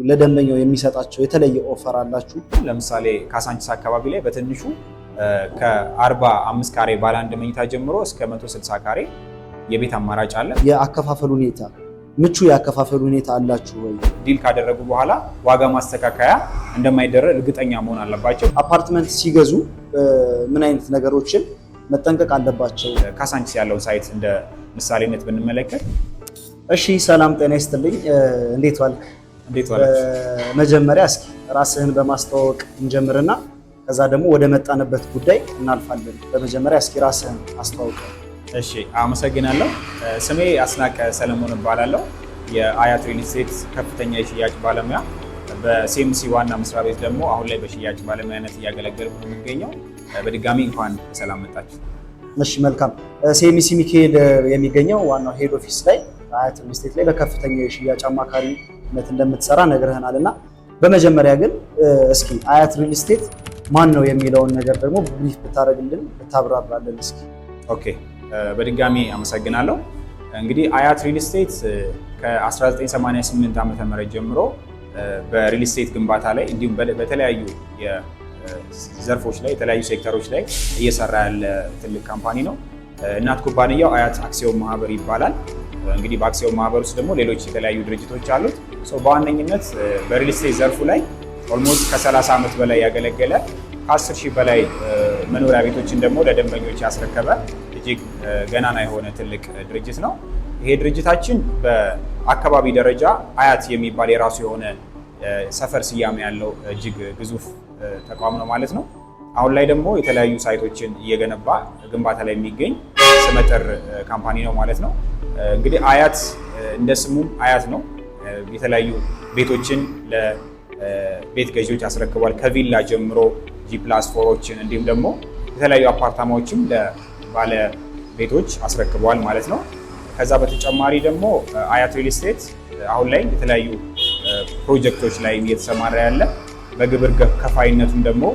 ለደንበኛው የሚሰጣቸው የተለየ ኦፈር አላችሁ? ለምሳሌ ካሳንቺስ አካባቢ ላይ በትንሹ ከ45 ካሬ ባለ አንድ መኝታ ጀምሮ እስከ 160 ካሬ የቤት አማራጭ አለ። የአከፋፈል ሁኔታ ምቹ የአከፋፈል ሁኔታ አላችሁ ወይ? ዲል ካደረጉ በኋላ ዋጋ ማስተካከያ እንደማይደረግ እርግጠኛ መሆን አለባቸው። አፓርትመንት ሲገዙ ምን አይነት ነገሮችን መጠንቀቅ አለባቸው? ካሳንቺስ ያለውን ሳይት እንደ ምሳሌነት ብንመለከት። እሺ፣ ሰላም ጤና ይስጥልኝ። እንዴት ዋልክ? እንዴት ዋልክ? መጀመሪያ እስኪ ራስህን በማስተዋወቅ እንጀምርና ከዛ ደግሞ ወደ መጣንበት ጉዳይ እናልፋለን። በመጀመሪያ እስኪ ራስህን አስተዋውቅ። እሺ፣ አመሰግናለሁ። ስሜ አስናቀ ሰለሞን እባላለሁ። የአያት ሪል ስቴት ከፍተኛ የሽያጭ ባለሙያ፣ በሲኤምሲ ዋና መስሪያ ቤት ደግሞ አሁን ላይ በሽያጭ ባለሙያነት እያገለገልኩ ነው የሚገኘው። በድጋሚ እንኳን በሰላም መጣችሁ። እሺ፣ መልካም። ሲኤምሲ ሚካኤል የሚገኘው ዋናው ሄድ ኦፊስ ላይ አያት ሪል ስቴት ላይ በከፍተኛ የሽያጭ አማካሪነት እንደምትሰራ ነግረህናል እና በመጀመሪያ ግን እስኪ አያት ሪል ስቴት ማን ነው የሚለውን ነገር ደግሞ ብሪፍ ብታደርግልን ብታብራራለን እስኪ። ኦኬ፣ በድጋሚ አመሰግናለሁ። እንግዲህ አያት ሪል ስቴት ከ1988 ዓ.ም ጀምሮ በሪል ስቴት ግንባታ ላይ እንዲሁም በተለያዩ ዘርፎች ላይ የተለያዩ ሴክተሮች ላይ እየሰራ ያለ ትልቅ ካምፓኒ ነው። እናት ኩባንያው አያት አክሲዮን ማህበር ይባላል። እንግዲህ በአክሲዮን ማህበር ውስጥ ደግሞ ሌሎች የተለያዩ ድርጅቶች አሉት። በዋነኝነት በሪል ስቴት ዘርፉ ላይ ኦልሞስት ከ30 ዓመት በላይ ያገለገለ ከ10 ሺህ በላይ መኖሪያ ቤቶችን ደግሞ ለደንበኞች ያስረከበ እጅግ ገናና የሆነ ትልቅ ድርጅት ነው። ይሄ ድርጅታችን በአካባቢ ደረጃ አያት የሚባል የራሱ የሆነ ሰፈር ስያሜ ያለው እጅግ ግዙፍ ተቋም ነው ማለት ነው። አሁን ላይ ደግሞ የተለያዩ ሳይቶችን እየገነባ ግንባታ ላይ የሚገኝ ስመጥር ካምፓኒ ነው ማለት ነው። እንግዲህ አያት እንደ ስሙም አያት ነው። የተለያዩ ቤቶችን ለቤት ገዢዎች ያስረክቧል። ከቪላ ጀምሮ ጂ+4ዎችን እንዲሁም ደግሞ የተለያዩ አፓርታማዎችም ለባለ ቤቶች አስረክበዋል ማለት ነው። ከዛ በተጨማሪ ደግሞ አያት ሪል ስቴት አሁን ላይ የተለያዩ ፕሮጀክቶች ላይ እየተሰማራ ያለ በግብር ከፋይነቱም ደግሞ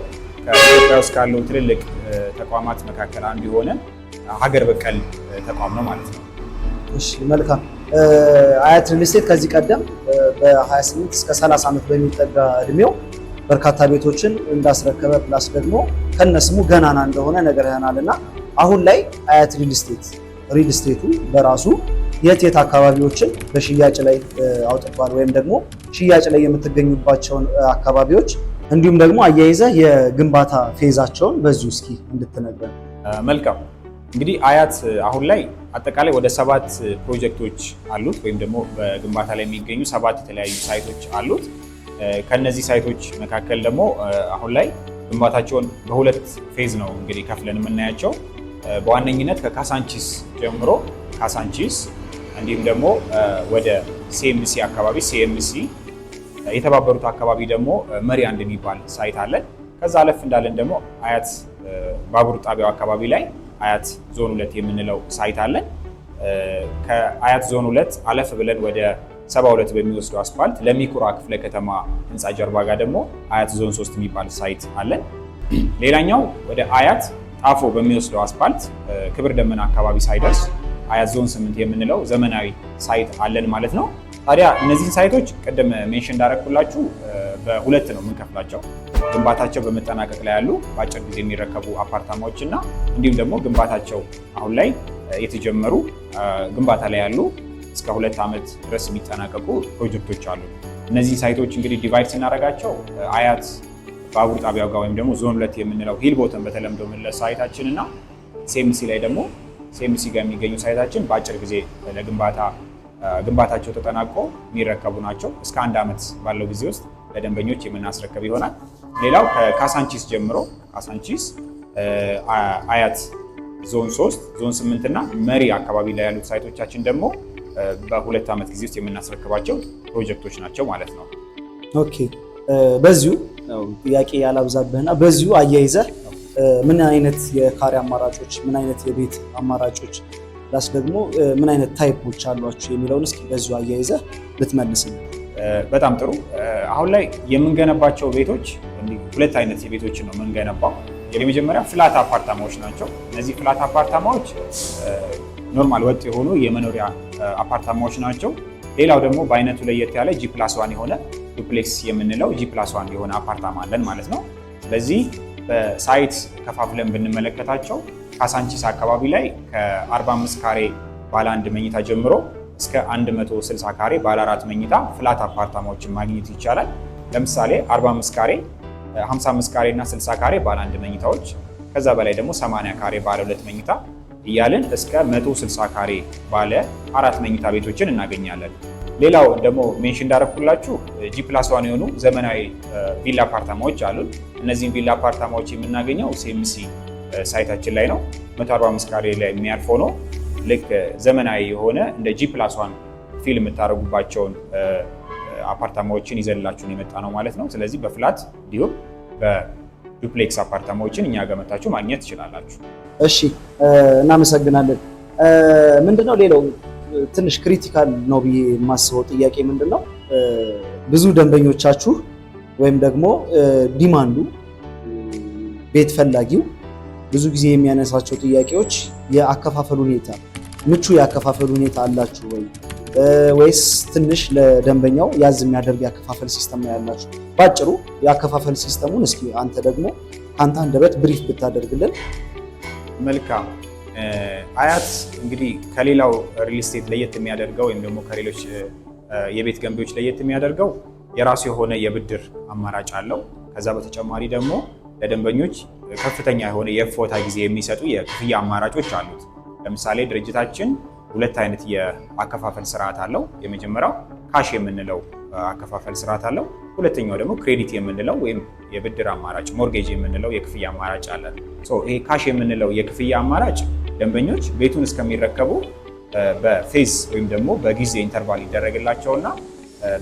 ከኢትዮጵያ ውስጥ ካሉ ትልልቅ ተቋማት መካከል አንዱ የሆነ ሀገር በቀል ተቋም ነው ማለት ነው። እሺ፣ መልካም። አያት ሪል ስቴት ከዚህ ቀደም በ28 እስከ 30 ዓመት በሚጠጋ እድሜው በርካታ ቤቶችን እንዳስረከበ ፕላስ ደግሞ ከነስሙ ገናና እንደሆነ ነግረህናል እና አሁን ላይ አያት ሪል ስቴቱ በራሱ የት አካባቢዎችን በሽያጭ ላይ አውጥቷል ወይም ደግሞ ሽያጭ ላይ የምትገኙባቸውን አካባቢዎች እንዲሁም ደግሞ አያይዘህ የግንባታ ፌዛቸውን በዚሁ እስኪ እንድትነግረን። መልካም። እንግዲህ አያት አሁን ላይ አጠቃላይ ወደ 7 ፕሮጀክቶች አሉት ወይም ደግሞ በግንባታ ላይ የሚገኙ 7 የተለያዩ ሳይቶች አሉት። ከነዚህ ሳይቶች መካከል ደግሞ አሁን ላይ ግንባታቸውን በሁለት ፌዝ ነው እንግዲህ ከፍለን የምናያቸው። በዋነኝነት ከካሳንቺስ ጀምሮ ካሳንቺስ እንዲሁም ደግሞ ወደ ሲኤምሲ አካባቢ ሲኤምሲ የተባበሩት አካባቢ ደግሞ መሪ አንድ የሚባል ሳይት አለን። ከዛ አለፍ እንዳለን ደግሞ አያት ባቡር ጣቢያው አካባቢ ላይ አያት ዞን 2 የምንለው ሳይት አለን። ከአያት ዞን 2 አለፍ ብለን ወደ 72 በሚወስደው አስፋልት ለሚኩራ ክፍለ ከተማ ህንፃ ጀርባ ጋር ደግሞ አያት ዞን 3 የሚባል ሳይት አለን። ሌላኛው ወደ አያት ጣፎ በሚወስደው አስፋልት ክብር ደመና አካባቢ ሳይደርስ አያት ዞን 8 የምንለው ዘመናዊ ሳይት አለን ማለት ነው። ታዲያ እነዚህን ሳይቶች ቅድም ሜንሽን እንዳደረኩላችሁ በሁለት ነው የምንከፍላቸው። ግንባታቸው በመጠናቀቅ ላይ ያሉ በአጭር ጊዜ የሚረከቡ አፓርታማዎች እና እንዲሁም ደግሞ ግንባታቸው አሁን ላይ የተጀመሩ ግንባታ ላይ ያሉ እስከ 2 ዓመት ድረስ የሚጠናቀቁ ፕሮጀክቶች አሉ። እነዚህ ሳይቶች እንግዲህ ዲቫይድ ስናደርጋቸው አያት ባቡር ጣቢያው ጋር ወይም ደግሞ ዞን 2 የምንለው ሂል ቦተም በተለምዶ የምንለው ሳይታችን እና ሲኤምሲ ላይ ደግሞ ሲኤምሲ ጋር የሚገኙ ሳይታችን በአጭር ጊዜ ግንባታቸው ተጠናቆ የሚረከቡ ናቸው። እስከ 1 ዓመት ባለው ጊዜ ውስጥ ለደንበኞች የምናስረከብ ይሆናል። ሌላው ከካሳንቺስ ጀምሮ ካሳንቺስ አያት ዞን 3 ዞን 8 እና መሪ አካባቢ ላይ ያሉት ሳይቶቻችን ደግሞ በ2 ዓመት ጊዜ ውስጥ የምናስረክባቸው ፕሮጀክቶች ናቸው ማለት ነው። ኦኬ፣ በዚሁ ጥያቄ ያላብዛብህና በዚሁ አያይዘህ ምን አይነት የካሬ አማራጮች፣ ምን አይነት የቤት አማራጮች ፕላስ ደግሞ ምን አይነት ታይፖች አሏቸው የሚለውን እስኪ በዚሁ አያይዘህ ብትመልስልኝ። በጣም ጥሩ። አሁን ላይ የምንገነባቸው ቤቶች 2 አይነት የቤቶችን ነው የምንገነባው። የመጀመሪያ ፍላት አፓርታማዎች ናቸው። እነዚህ ፍላት አፓርታማዎች ኖርማል ወጥ የሆኑ የመኖሪያ አፓርታማዎች ናቸው። ሌላው ደግሞ በአይነቱ ለየት ያለ G+1 የሆነ ዱፕሌክስ የምንለው G+1 የሆነ አፓርታማ አለን ማለት ነው። ስለዚህ በሳይት ከፋፍለን ብንመለከታቸው ካሳንቺስ አካባቢ ላይ ከ45 ካሬ ባለ 1 መኝታ ጀምሮ እስከ 160 ካሬ ባለ 4 መኝታ ፍላት አፓርታማዎችን ማግኘት ይቻላል። ለምሳሌ 45 ካሬ፣ 55 ካሬ እና 60 ካሬ ባለ 1 መኝታዎች፣ ከዛ በላይ ደግሞ 80 ካሬ ባለ 2 መኝታ እያልን እስከ 160 ካሬ ባለ 4 መኝታ ቤቶችን እናገኛለን። ሌላው ደግሞ ሜንሽን እንዳደረኩላችሁ G+1 የሆኑ ዘመናዊ ቪላ አፓርታማዎች አሉ። እነዚህን ቪላ አፓርታማዎች የምናገኘው CMC ሳይታችን ላይ ነው። 145 ካሬ ላይ የሚያርፈው ነው። ልክ ዘመናዊ የሆነ እንደ G+1 ፊል የምታደርጉባቸውን አፓርታማዎችን ይዘንላችሁን የመጣ ነው ማለት ነው። ስለዚህ በፍላት እንዲሁም በዱፕሌክስ አፓርታማዎችን እኛ ጋር መታችሁ ማግኘት ትችላላችሁ። እሺ፣ እናመሰግናለን። ምንድነው ሌላው ትንሽ ክሪቲካል ነው ብዬ የማስበው ጥያቄ ምንድነው፣ ብዙ ደንበኞቻችሁ ወይም ደግሞ ዲማንዱ ቤት ፈላጊው ብዙ ጊዜ የሚያነሳቸው ጥያቄዎች የአከፋፈል ሁኔታ፣ ምቹ የአከፋፈል ሁኔታ አላችሁ ወይ ወይስ ትንሽ ለደንበኛው ያዝ የሚያደርግ የአከፋፈል ሲስተም ነው ያላችሁ? ባጭሩ የአከፋፈል ሲስተሙን እስኪ አንተ ደግሞ አንተ አንደበት ብሪፍ ብታደርግልን። መልካም። አያት እንግዲህ ከሌላው ሪል ስቴት ለየት የሚያደርገው ወይም ደግሞ ከሌሎች የቤት ገንቢዎች ለየት የሚያደርገው የራሱ የሆነ የብድር አማራጭ አለው። ከዛ በተጨማሪ ደግሞ ለደንበኞች ከፍተኛ የሆነ የእፎታ ጊዜ የሚሰጡ የክፍያ አማራጮች አሉት። ለምሳሌ ድርጅታችን 2 አይነት የአከፋፈል ስርዓት አለው። የመጀመሪያው ካሽ የምንለው አከፋፈል ስርዓት አለው። ሁለተኛው ደግሞ ክሬዲት የምንለው ወይም የብድር አማራጭ ሞርጌጅ የምንለው የክፍያ አማራጭ አለ። ይሄ ካሽ የምንለው የክፍያ አማራጭ ደንበኞች ቤቱን እስከሚረከቡ በፌዝ ወይም ደግሞ በጊዜ ኢንተርቫል ይደረግላቸውና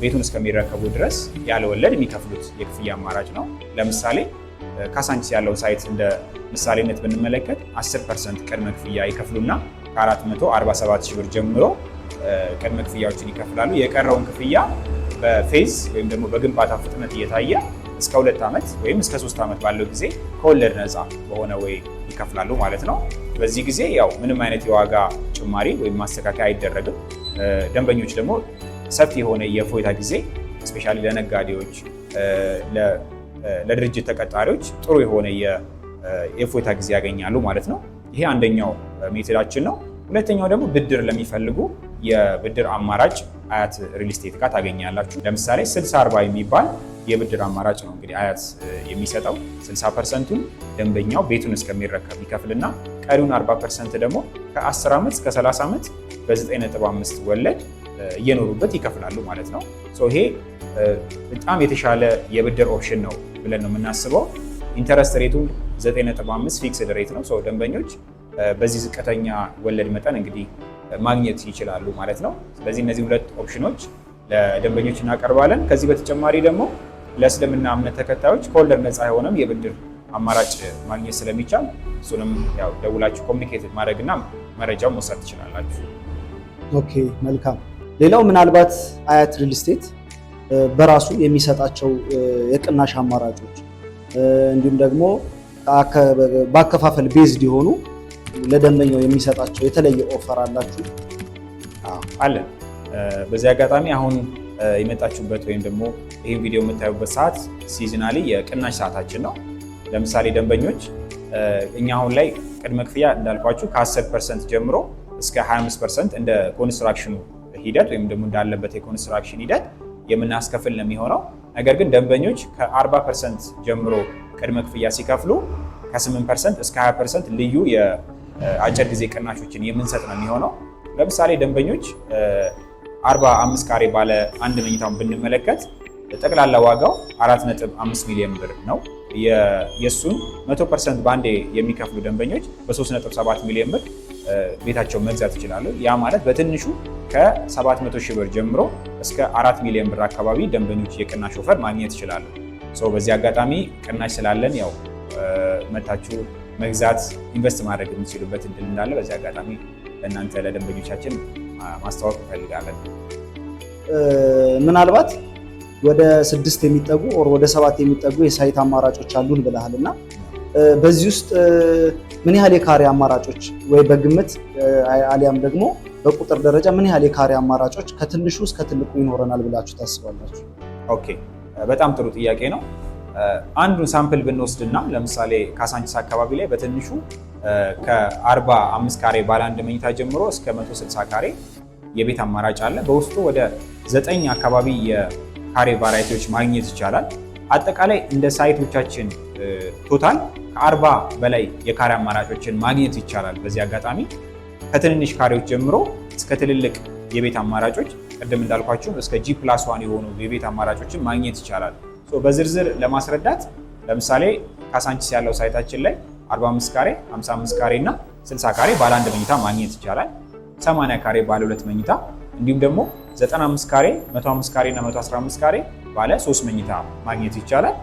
ቤቱን እስከሚረከቡ ድረስ ያለ ወለድ የሚከፍሉት የክፍያ አማራጭ ነው። ለምሳሌ ካሳንቺስ ያለው ሳይት እንደ ምሳሌነት ብንመለከት 10% ቅድመ ክፍያ ይከፍሉና ከ447 ሺህ ብር ጀምሮ ቅድመ ክፍያዎችን ይከፍላሉ። የቀረውን ክፍያ በፌዝ ወይም ደግሞ በግንባታ ፍጥነት እየታየ እስከ 2 ዓመት ወይም እስከ 3 ዓመት ባለው ጊዜ ከወለድ ነፃ በሆነ ወይ ይከፍላሉ ማለት ነው። በዚህ ጊዜ ያው ምንም አይነት የዋጋ ጭማሪ ወይም ማስተካከያ አይደረግም። ደንበኞች ደግሞ ሰፊ የሆነ የእፎይታ ጊዜ ስፔሻሊ ለነጋዴዎች፣ ለድርጅት ተቀጣሪዎች ጥሩ የሆነ የእፎይታ ጊዜ ያገኛሉ ማለት ነው። ይሄ አንደኛው ሜቶዳችን ነው። ሁለተኛው ደግሞ ብድር ለሚፈልጉ የብድር አማራጭ አያት ሪል ስቴት ጋር ታገኛላችሁ። ለምሳሌ 60/40 የሚባል የብድር አማራጭ ነው እንግዲህ አያት የሚሰጠው። 60%ቱን ደንበኛው ቤቱን እስከሚረከብ ይከፍልና ቀሪውን 40% ደግሞ ከ10 ዓመት እስከ 30 ዓመት በ9.5 ወለድ እየኖሩበት ይከፍላሉ ማለት ነው። ይሄ በጣም የተሻለ የብድር ኦፕሽን ነው ብለን ነው የምናስበው። ኢንተረስት ሬቱን 9.5 ፊክስድ ሬት ነው። ደንበኞች በዚህ ዝቅተኛ ወለድ መጠን እንግዲህ ማግኘት ይችላሉ ማለት ነው። ስለዚህ እነዚህ 2 ኦፕሽኖች ለደንበኞች እናቀርባለን። ከዚህ በተጨማሪ ደግሞ ለእስልምና እምነት ተከታዮች ከወለድ ነፃ የሆነም የብድር አማራጭ ማግኘት ስለሚቻል እሱንም ያው ደውላችሁ ኮሚኒኬት ማድረግና መረጃው መውሰድ ትችላላችሁ። ኦኬ፣ መልካም። ሌላው ምናልባት አያት ሪል ስቴት በራሱ የሚሰጣቸው የቅናሽ አማራጮች እንዲሁም ደግሞ በአከፋፈል ቤዝድ የሆኑ ለደንበኛው የሚሰጣቸው የተለየ ኦፈር አላችሁ? አለን። በዚህ አጋጣሚ አሁን የመጣችሁበት ወይም ደግሞ ይህን ቪዲዮ የምታዩበት ሰዓት ሲዝናሊ የቅናሽ ሰዓታችን ነው። ለምሳሌ ደንበኞች እኛ አሁን ላይ ቅድመ ክፍያ እንዳልኳችሁ ከ10% ጀምሮ እስከ 25% እንደ ኮንስትራክሽኑ ሂደት ወይም ደግሞ እንዳለበት የኮንስትራክሽን ሂደት የምናስከፍል ነው የሚሆነው። ነገር ግን ደንበኞች ከ40% ጀምሮ ቅድመ ክፍያ ሲከፍሉ ከ8% እስከ 20% ልዩ የአጭር ጊዜ ቅናሾችን የምንሰጥ ነው የሚሆነው። ለምሳሌ ደንበኞች 45 ካሬ ባለ 1 መኝታውን ብንመለከት ጠቅላላ ዋጋው 4.5 ሚሊዮን ብር ነው። የእሱን 100% ባንዴ የሚከፍሉ ደንበኞች በ3.7 ሚሊዮን ብር ቤታቸውን መግዛት ይችላሉ። ያ ማለት በትንሹ ከ700 ሺህ ብር ጀምሮ እስከ 4 ሚሊዮን ብር አካባቢ ደንበኞች የቅናሽ ኦፈር ማግኘት ይችላሉ። በዚህ አጋጣሚ ቅናሽ ስላለን ያው መታችሁ መግዛት ኢንቨስት ማድረግ የምትችሉበት እድል እንዳለ በዚህ አጋጣሚ ለእናንተ ለደንበኞቻችን ማስተዋወቅ እንፈልጋለን። ምናልባት ወደ 6 የሚጠጉ ወደ 7 የሚጠጉ የሳይት አማራጮች አሉን ብለሃል እና በዚህ ውስጥ ምን ያህል የካሬ አማራጮች ወይ በግምት አሊያም ደግሞ በቁጥር ደረጃ ምን ያህል የካሬ አማራጮች ከትንሹ እስከ ትልቁ ይኖረናል ብላችሁ ታስባላችሁ? ኦኬ በጣም ጥሩ ጥያቄ ነው። አንዱን ሳምፕል ብንወስድና ለምሳሌ ካሳንቺስ አካባቢ ላይ በትንሹ ከ45 ካሬ ባለ አንድ መኝታ ጀምሮ እስከ 160 ካሬ የቤት አማራጭ አለ። በውስጡ ወደ 9 አካባቢ የካሬ ቫራይቲዎች ማግኘት ይቻላል። አጠቃላይ እንደ ሳይቶቻችን ቶታል ከ40 በላይ የካሬ አማራጮችን ማግኘት ይቻላል። በዚህ አጋጣሚ ከትንንሽ ካሬዎች ጀምሮ እስከ ትልልቅ የቤት አማራጮች ቅድም እንዳልኳችሁ እስከ G+1 የሆኑ የቤት አማራጮችን ማግኘት ይቻላል። በዝርዝር ለማስረዳት ለምሳሌ ካሳንቺስ ያለው ሳይታችን ላይ 45 ካሬ፣ 55 ካሬ እና 60 ካሬ ባለ አንድ መኝታ ማግኘት ይቻላል። 80 ካሬ ባለ ሁለት መኝታ እንዲሁም ደግሞ 95 ካሬ፣ 105 ካሬ እና 115 ካሬ ባለ 3 መኝታ ማግኘት ይቻላል።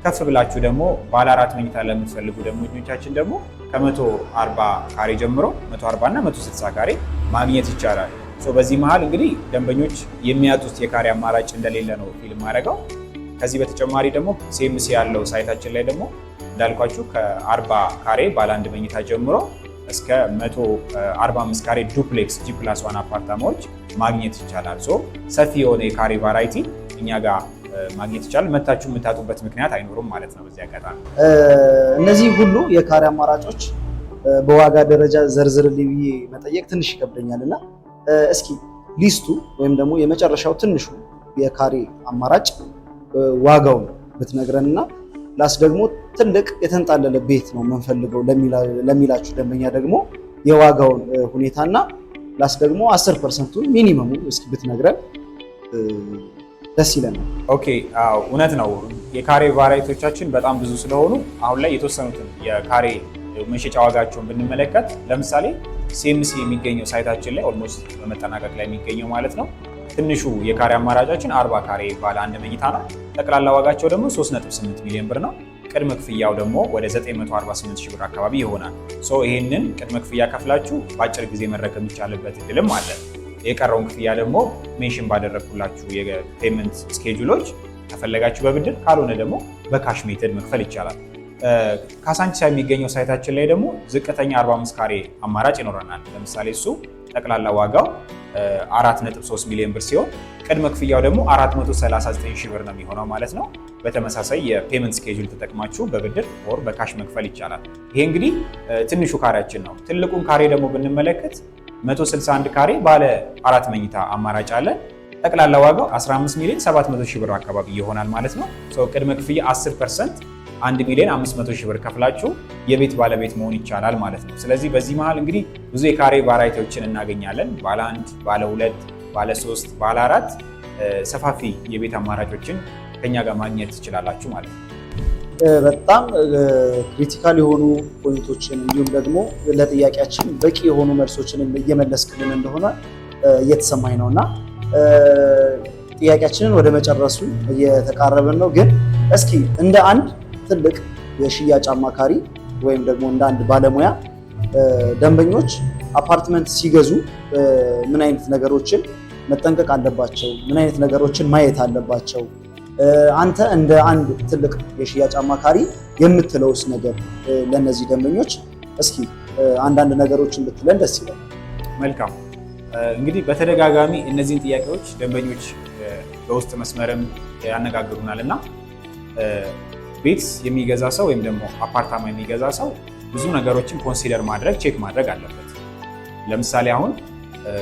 ከፍ ብላችሁ ደግሞ ባለ 4 መኝታ ለምትፈልጉ ደንበኞቻችን ደግሞ ከ140 ካሬ ጀምሮ 140 እና 160 ካሬ ማግኘት ይቻላል። በዚህ መሃል እንግዲህ ደንበኞች የሚያጡት የካሬ አማራጭ እንደሌለ ነው ፊልም ማድረገው። ከዚህ በተጨማሪ ደግሞ CMC ያለው ሳይታችን ላይ ደግሞ እንዳልኳችሁ ከ40 ካሬ ባለ አንድ መኝታ ጀምሮ እስከ 145 ካሬ ዱፕሌክስ G+1 አፓርታማዎች ማግኘት ይቻላል። ሰፊ የሆነ የካሬ ቫራይቲ እኛ ጋር ማግኘት ይቻላል። መታችሁ የምታጡበት ምክንያት አይኖርም ማለት ነው። በዚህ አጋጣሚ እነዚህ ሁሉ የካሬ አማራጮች በዋጋ ደረጃ ዘርዝርልኝ ብዬ መጠየቅ ትንሽ ይከብደኛል እና እስኪ ሊስቱ ወይም ደግሞ የመጨረሻው ትንሹ የካሬ አማራጭ ዋጋውን ብትነግረንና ላስ ደግሞ ትልቅ የተንጣለለ ቤት ነው የምንፈልገው ለሚላችሁ ደንበኛ ደግሞ የዋጋውን ሁኔታና ላስ ደግሞ 10%ቱን ሚኒመሙ እስኪ ብትነግረን ደስ ይለናል። ኦኬ አዎ እውነት ነው። የካሬ ቫራይቲዎቻችን በጣም ብዙ ስለሆኑ አሁን ላይ የተወሰኑትን የካሬ መሸጫ ዋጋቸውን ብንመለከት ለምሳሌ CMC የሚገኘው ሳይታችን ላይ ኦልሞስት በመጠናቀቅ ላይ የሚገኘው ማለት ነው ትንሹ የካሬ አማራጫችን 40 ካሬ ባለ አንድ መኝታ ነው። ጠቅላላ ዋጋቸው ደግሞ 3.8 ሚሊዮን ብር ነው። ቅድመ ክፍያው ደግሞ ወደ 948 ሺህ ብር አካባቢ ይሆናል። ይህንን ቅድመ ክፍያ ከፍላችሁ በአጭር ጊዜ መረከብ የሚቻልበት እድልም አለ። የቀረውን ክፍያ ደግሞ ሜንሽን ባደረግኩላችሁ የፔመንት ስኬጁሎች ከፈለጋችሁ በብድር ካልሆነ ደግሞ በካሽ ሜተድ መክፈል ይቻላል። ካሳንቺስ የሚገኘው ሳይታችን ላይ ደግሞ ዝቅተኛ 45 ካሬ አማራጭ ይኖረናል። ለምሳሌ እሱ ጠቅላላ ዋጋው 4.3 ሚሊዮን ብር ሲሆን ቅድመ ክፍያው ደግሞ 439 ሺህ ብር ነው የሚሆነው ማለት ነው። በተመሳሳይ የፔመንት ስኬጁል ተጠቅማችሁ በብድር ወር በካሽ መክፈል ይቻላል። ይሄ እንግዲህ ትንሹ ካሬያችን ነው። ትልቁን ካሬ ደግሞ ብንመለከት 161 ካሬ ባለ 4 መኝታ አማራጭ አለ። ጠቅላላ ዋጋው 15 ሚሊዮን 700 ሺህ ብር አካባቢ ይሆናል ማለት ነው። ቅድመ ክፍያ 10% 1 ሚሊዮን 500 ሺህ ብር ከፍላችሁ የቤት ባለቤት መሆን ይቻላል ማለት ነው። ስለዚህ በዚህ መሃል እንግዲህ ብዙ የካሬ ቫራይቲዎችን እናገኛለን። ባለ 1፣ ባለ 2፣ ባለ 3፣ ባለ 4 ሰፋፊ የቤት አማራጮችን ከኛ ጋር ማግኘት ትችላላችሁ ማለት ነው። በጣም ክሪቲካል የሆኑ ፖይንቶችን እንዲሁም ደግሞ ለጥያቄያችን በቂ የሆኑ መልሶችን እየመለስክልን እንደሆነ እየተሰማኝ ነው እና ጥያቄያችንን ወደ መጨረሱ እየተቃረብን ነው። ግን እስኪ እንደ አንድ ትልቅ የሽያጭ አማካሪ ወይም ደግሞ እንደ አንድ ባለሙያ ደንበኞች አፓርትመንት ሲገዙ ምን አይነት ነገሮችን መጠንቀቅ አለባቸው? ምን አይነት ነገሮችን ማየት አለባቸው? አንተ እንደ አንድ ትልቅ የሽያጭ አማካሪ የምትለውስ ነገር ለነዚህ ደንበኞች እስኪ አንዳንድ ነገሮችን ብትለን ደስ ይላል። መልካም እንግዲህ በተደጋጋሚ እነዚህን ጥያቄዎች ደንበኞች በውስጥ መስመርም ያነጋግሩናል እና ቤት የሚገዛ ሰው ወይም ደግሞ አፓርታማ የሚገዛ ሰው ብዙ ነገሮችን ኮንሲደር ማድረግ ቼክ ማድረግ አለበት። ለምሳሌ አሁን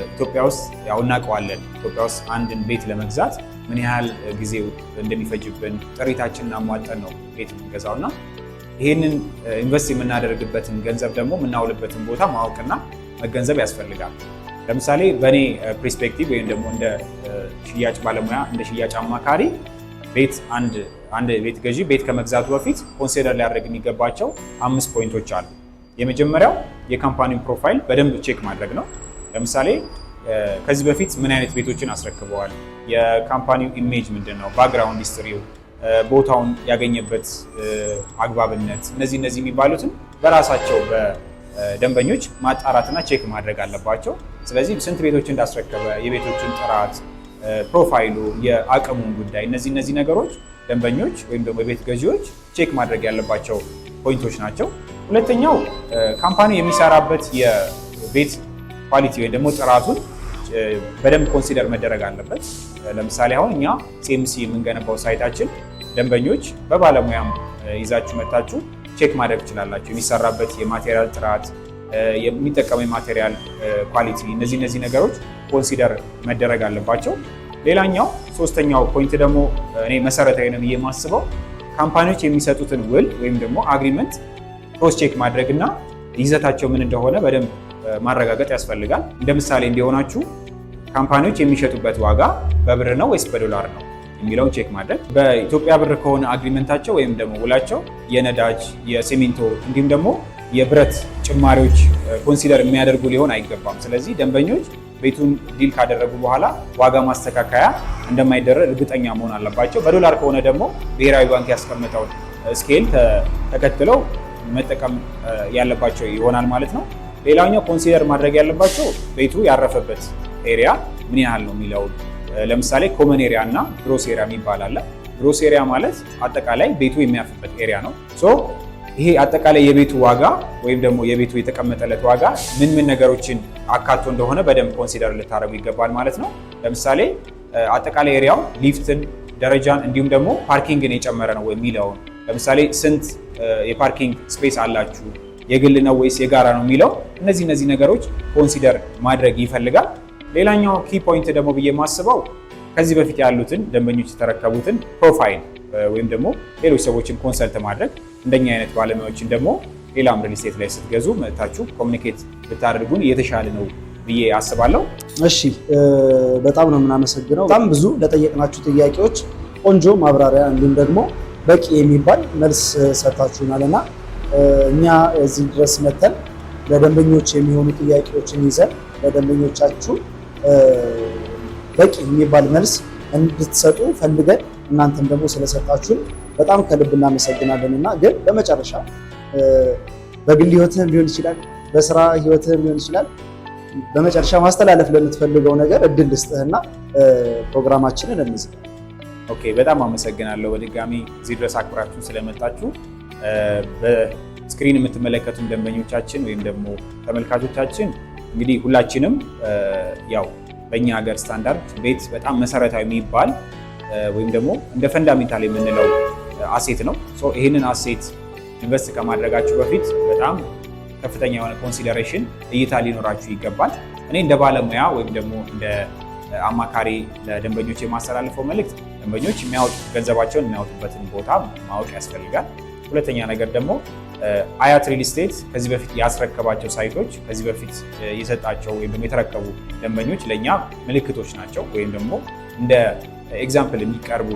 ኢትዮጵያ ውስጥ ያው እናውቀዋለን። ኢትዮጵያ ውስጥ አንድን ቤት ለመግዛት ምን ያህል ጊዜ እንደሚፈጅብን ጥሪታችንን አሟጠን ነው ቤት የምንገዛው እና ይህንን ኢንቨስት የምናደርግበትን ገንዘብ ደግሞ የምናውልበትን ቦታ ማወቅና መገንዘብ ያስፈልጋል። ለምሳሌ በእኔ ፐርስፔክቲቭ ወይም ደግሞ እንደ ሽያጭ ባለሙያ እንደ ሽያጭ አማካሪ ቤት አንድ ቤት ገዢ ቤት ከመግዛቱ በፊት ኮንሲደር ሊያደርግ የሚገባቸው 5 ፖይንቶች አሉ። የመጀመሪያው የካምፓኒውን ፕሮፋይል በደንብ ቼክ ማድረግ ነው። ለምሳሌ ከዚህ በፊት ምን አይነት ቤቶችን አስረክበዋል፣ የካምፓኒው ኢሜጅ ምንድን ነው፣ ባክግራውንድ ሂስትሪው፣ ቦታውን ያገኘበት አግባብነት፣ እነዚህ የሚባሉትን በራሳቸው በደንበኞች ማጣራትና ቼክ ማድረግ አለባቸው። ስለዚህ ስንት ቤቶች እንዳስረከበ፣ የቤቶችን ጥራት፣ ፕሮፋይሉ፣ የአቅሙን ጉዳይ እነዚህ ነገሮች ደንበኞች ወይም ደግሞ የቤት ገዢዎች ቼክ ማድረግ ያለባቸው ፖይንቶች ናቸው። ሁለተኛው ካምፓኒ የሚሰራበት የቤት ኳሊቲ ወይም ደግሞ ጥራቱን በደንብ ኮንሲደር መደረግ አለበት። ለምሳሌ አሁን እኛ ሲኤምሲ የምንገነባው ሳይታችን ደንበኞች በባለሙያም ይዛችሁ መታችሁ ቼክ ማድረግ ትችላላችሁ። የሚሰራበት የማቴሪያል ጥራት፣ የሚጠቀመው የማቴሪያል ኳሊቲ፣ እነዚህ ነገሮች ኮንሲደር መደረግ አለባቸው። ሌላኛው ሶስተኛው ፖይንት ደግሞ እኔ መሰረታዊ ነው ብዬ የማስበው ካምፓኒዎች የሚሰጡትን ውል ወይም ደግሞ አግሪመንት ክሮስ ቼክ ማድረግና ይዘታቸው ምን እንደሆነ በደንብ ማረጋገጥ ያስፈልጋል። እንደ ምሳሌ እንዲሆናችሁ ካምፓኒዎች የሚሸጡበት ዋጋ በብር ነው ወይስ በዶላር ነው የሚለውን ቼክ ማድረግ። በኢትዮጵያ ብር ከሆነ አግሪመንታቸው ወይም ደግሞ ውላቸው የነዳጅ፣ የሲሚንቶ እንዲሁም ደግሞ የብረት ጭማሪዎች ኮንሲደር የሚያደርጉ ሊሆን አይገባም። ስለዚህ ደንበኞች ቤቱን ዲል ካደረጉ በኋላ ዋጋ ማስተካከያ እንደማይደረግ እርግጠኛ መሆን አለባቸው። በዶላር ከሆነ ደግሞ ብሔራዊ ባንክ ያስቀመጠውን ስኬል ተከትለው መጠቀም ያለባቸው ይሆናል ማለት ነው። ሌላኛው ኮንሲደር ማድረግ ያለባቸው ቤቱ ያረፈበት ኤሪያ ምን ያህል ነው የሚለው። ለምሳሌ ኮመን ኤሪያ እና ግሮስ ኤሪያ የሚባል አለ። ግሮስ ኤሪያ ማለት አጠቃላይ ቤቱ የሚያርፍበት ኤሪያ ነው። ይሄ አጠቃላይ የቤቱ ዋጋ ወይም ደግሞ የቤቱ የተቀመጠለት ዋጋ ምን ነገሮችን አካቶ እንደሆነ በደንብ ኮንሲደር ልታደርጉ ይገባል ማለት ነው። ለምሳሌ አጠቃላይ ኤሪያው ሊፍትን፣ ደረጃን እንዲሁም ደግሞ ፓርኪንግን የጨመረ ነው የሚለውን ለምሳሌ ስንት የፓርኪንግ ስፔስ አላችሁ፣ የግል ነው ወይስ የጋራ ነው የሚለው እነዚህ ነገሮች ኮንሲደር ማድረግ ይፈልጋል። ሌላኛው ኪ ፖይንት ደግሞ ብዬ የማስበው ከዚህ በፊት ያሉትን ደንበኞች የተረከቡትን ፕሮፋይል ወይም ደግሞ ሌሎች ሰዎችን ኮንሰልት ማድረግ እንደኛ አይነት ባለሙያዎችን ደግሞ ሌላም ሪል ስቴት ላይ ስትገዙ መጥታችሁ ኮሚኒኬት ብታደርጉን የተሻለ ነው ብዬ አስባለሁ። እሺ፣ በጣም ነው የምናመሰግነው። በጣም ብዙ ለጠየቅናችሁ ጥያቄዎች ቆንጆ ማብራሪያ እንዲሁም ደግሞ በቂ የሚባል መልስ ሰጥታችሁናል እና እኛ እዚህ ድረስ መተን ለደንበኞች የሚሆኑ ጥያቄዎችን ይዘን ለደንበኞቻችሁ በቂ የሚባል መልስ እንድትሰጡ ፈልገን እናንተም ደግሞ ስለሰጣችሁን በጣም ከልብ እናመሰግናለን እና ግን በመጨረሻ በግል ህይወትህም ሊሆን ይችላል፣ በስራ ህይወትህም ሊሆን ይችላል፣ በመጨረሻ ማስተላለፍ ለምትፈልገው ነገር እድል ልስጥህና ፕሮግራማችንን እንዝጋ። ኦኬ፣ በጣም አመሰግናለሁ በድጋሚ እዚህ ድረስ አክብራችሁን ስለመጣችሁ። በስክሪን የምትመለከቱን ደንበኞቻችን ወይም ደግሞ ተመልካቾቻችን እንግዲህ ሁላችንም ያው በእኛ ሀገር ስታንዳርድ ቤት በጣም መሰረታዊ የሚባል ወይም ደግሞ እንደ ፈንዳሜንታል የምንለው አሴት ነው። ይህንን አሴት ኢንቨስት ከማድረጋችሁ በፊት በጣም ከፍተኛ የሆነ ኮንሲደሬሽን እይታ ሊኖራችሁ ይገባል። እኔ እንደ ባለሙያ ወይም ደግሞ እንደ አማካሪ ለደንበኞች የማስተላልፈው መልእክት ደንበኞች ገንዘባቸውን የሚያወጡበትን ቦታ ማወቅ ያስፈልጋል። ሁለተኛ ነገር ደግሞ አያት ሪል ስቴት ከዚህ በፊት ያስረከባቸው ሳይቶች ከዚህ በፊት የሰጣቸው ወይም ደግሞ የተረከቡ ደንበኞች ለእኛ ምልክቶች ናቸው ወይም ደግሞ እንደ ኤግዛምፕል የሚቀርቡ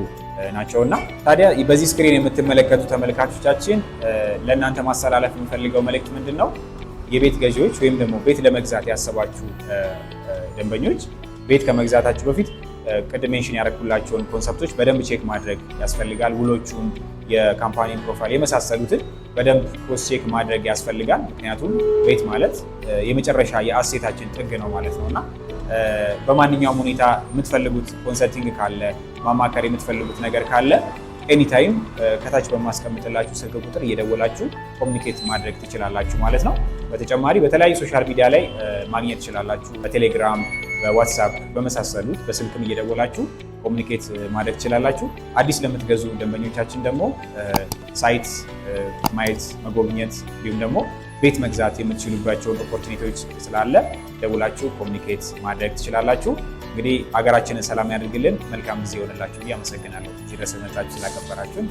ናቸው እና ታዲያ በዚህ ስክሪን የምትመለከቱ ተመልካቾቻችን ለእናንተ ማስተላለፍ የምፈልገው መልእክት ምንድን ነው? የቤት ገዢዎች ወይም ደግሞ ቤት ለመግዛት ያሰባችሁ ደንበኞች ቤት ከመግዛታችሁ በፊት ቅድም ሜንሽን ያደረኩላቸውን ኮንሰፕቶች በደንብ ቼክ ማድረግ ያስፈልጋል። ውሎቹን፣ የካምፓኒ ፕሮፋይል የመሳሰሉትን በደንብ ክሮስ ቼክ ማድረግ ያስፈልጋል። ምክንያቱም ቤት ማለት የመጨረሻ የአሴታችን ጥግ ነው ማለት ነው እና በማንኛውም ሁኔታ የምትፈልጉት ኮንሰልቲንግ ካለ ማማከር የምትፈልጉት ነገር ካለ ኤኒታይም ከታች በማስቀምጥላችሁ ስልክ ቁጥር እየደወላችሁ ኮሚኒኬት ማድረግ ትችላላችሁ ማለት ነው። በተጨማሪ በተለያዩ ሶሻል ሚዲያ ላይ ማግኘት ትችላላችሁ። በቴሌግራም፣ በዋትሳፕ በመሳሰሉት በስልክም እየደወላችሁ ኮሚኒኬት ማድረግ ትችላላችሁ። አዲስ ለምትገዙ ደንበኞቻችን ደግሞ ሳይት ማየት መጎብኘት እንዲሁም ደግሞ ቤት መግዛት የምትችሉባቸውን ኦፖርቹኒቲዎች ስላለ ደውላችሁ ኮሚኒኬት ማድረግ ትችላላችሁ። እንግዲህ ሀገራችንን ሰላም ያድርግልን። መልካም ጊዜ ይሆንላችሁ። አመሰግናለሁ። እዚህ ድረስ መጣችሁ ስላከበራችሁን።